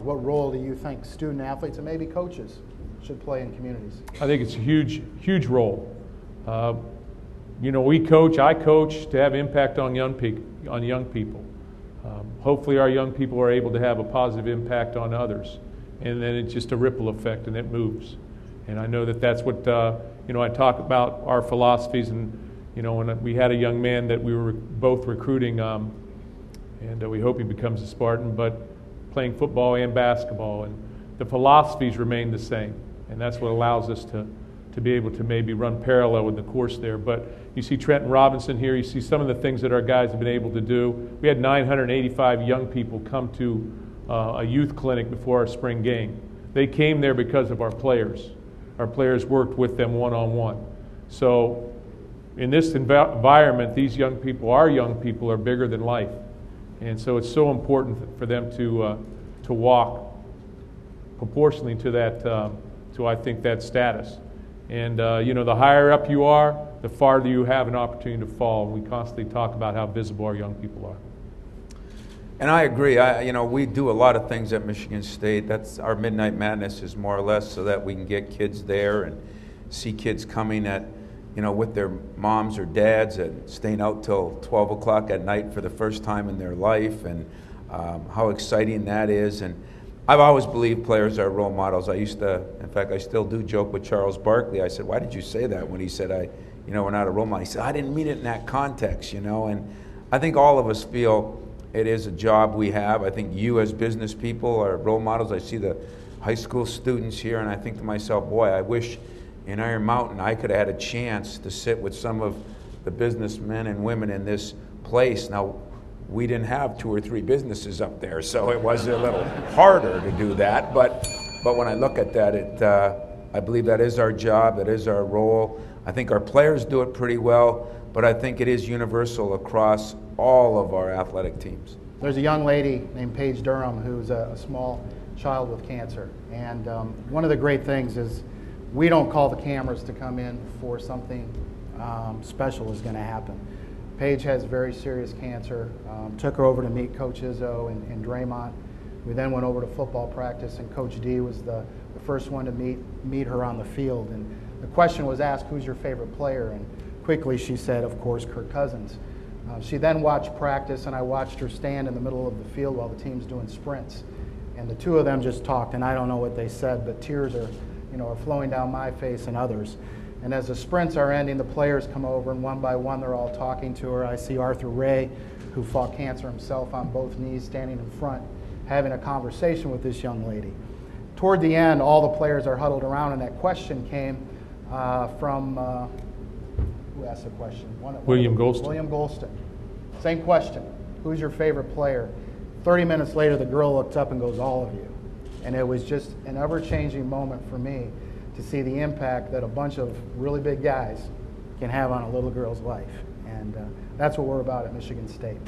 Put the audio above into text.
What role do you think student athletes and maybe coaches should play in communities? I think it's a huge role. You know, I coach to have impact on young people. Hopefully our young people are able to have a positive impact on others. And then it's just a ripple effect and it moves. And I know that that's what, you know, I talk about our philosophies. And, you know, when we had a young man that we were both recruiting, and we hope he becomes a Spartan, but playing football and basketball. And the philosophies remain the same. And that's what allows us to be able to maybe run parallel with the course there. But you see Trenton Robinson here, you see some of the things that our guys have been able to do. We had 985 young people come to a youth clinic before our spring game. They came there because of our players. Our players worked with them one-on-one. So in this environment, these young people, our young people, are bigger than life. And so it's so important for them to walk proportionally to that, to I think that status. And you know, the higher up you are, the farther you have an opportunity to fall. We constantly talk about how visible our young people are. And I agree. You know, we do a lot of things at Michigan State. That's our Midnight Madness is more or less so that we can get kids there and see kids coming at, you know, with their moms or dads and staying out till 12 o'clock at night for the first time in their life, and how exciting that is. And I've always believed players are role models. I used to, in fact, I still do joke with Charles Barkley. I said, "Why did you say that?" When he said, you know, we're not a role model. He said, "I didn't mean it in that context," you know. And I think all of us feel it is a job we have. I think you as business people are role models. I see the high school students here, and I think to myself, boy, I wish in Iron Mountain I could have had a chance to sit with some of the businessmen and women in this place. Now, we didn't have 2 or 3 businesses up there, so it was a little harder to do that. But when I look at that, I believe that is our job, that is our role. I think our players do it pretty well, but I think it is universal across all of our athletic teams. There's a young lady named Paige Durham who's a small child with cancer. And one of the great things is we don't call the cameras to come in before something special is going to happen. Paige has very serious cancer. Took her over to meet Coach Izzo in Draymond. We then went over to football practice, and Coach D was the first one to meet her on the field. And the question was asked, who's your favorite player? And quickly she said, of course, Kirk Cousins. She then watched practice, and I watched her stand in the middle of the field while the team's doing sprints. And the two of them just talked, and I don't know what they said, but tears are flowing down my face and others. And as the sprints are ending, the players come over, and one by one they're all talking to her. I see Arthur Ray, who fought cancer himself, on both knees, standing in front, having a conversation with this young lady. Toward the end, all the players are huddled around, and that question came from, who asked the question? William Golston. William Golston. Same question. Who's your favorite player? 30 minutes later, the girl looks up and goes, all of you. And it was just an ever-changing moment for me to see the impact that a bunch of really big guys can have on a little girl's life. And that's what we're about at Michigan State.